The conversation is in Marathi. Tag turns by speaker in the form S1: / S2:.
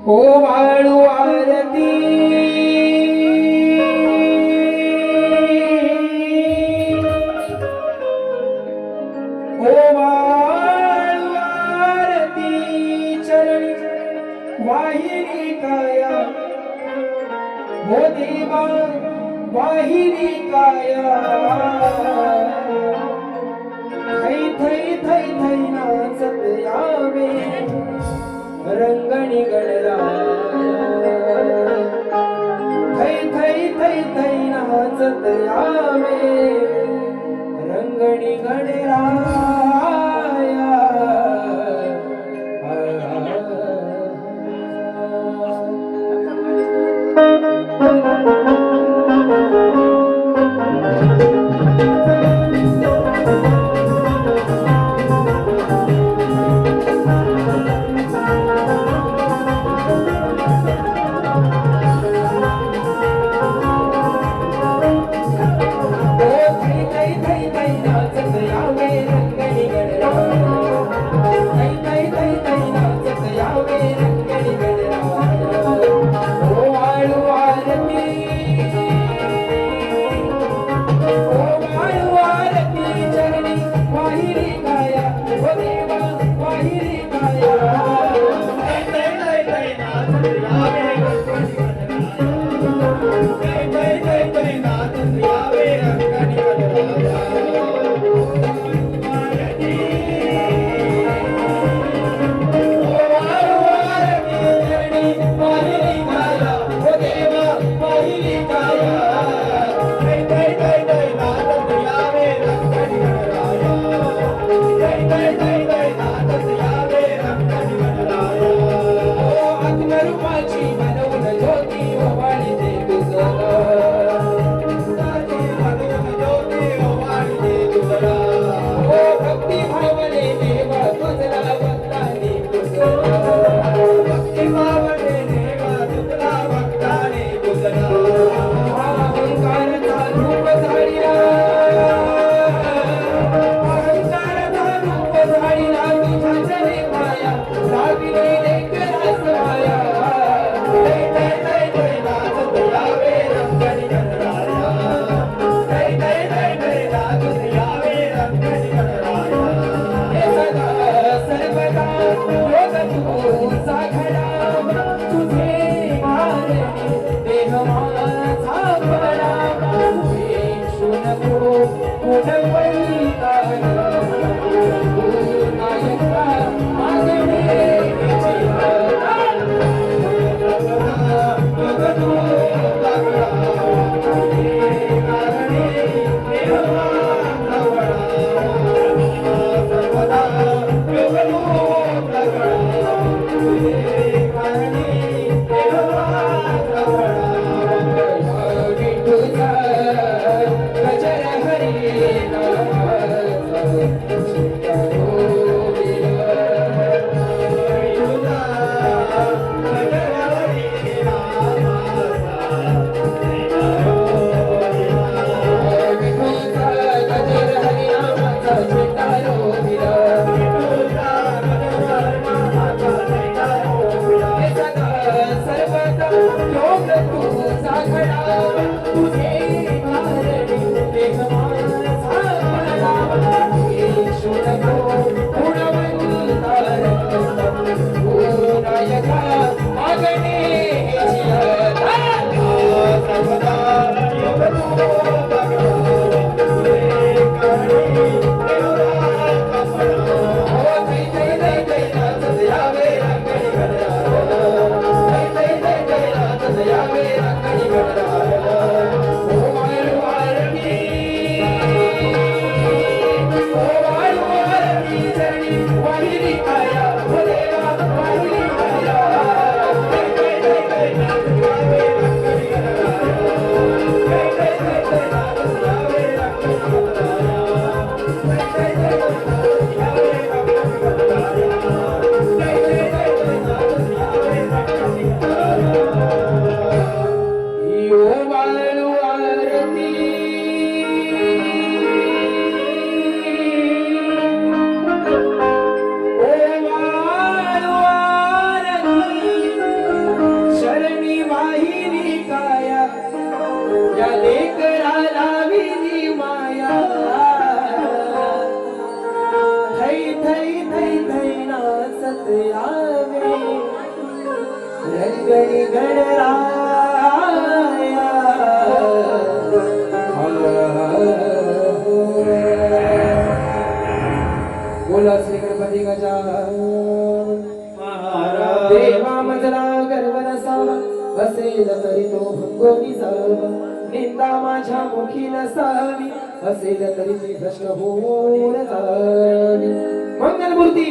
S1: ओ वाळू आरती ओ वाळू आरती चरणी वाहिनी काया हो देवा वाहिनी काया थै थै थै थै नाचत यावे रंगणी गणराया थै थै थै थै नाचत यावे रंगणी गणराया
S2: Yeah.
S1: थै थै थै नाचत यावे रंगणी गणराया बोला श्री गणपती गजानन महाराज देवा मजला गर्व नसावा असेल तरी तो भंगोनी जावा निंदा माझ्या मुखी नसावी असेल तरी ती भ्रष्ट होऊन जावी मंगलमूर्ती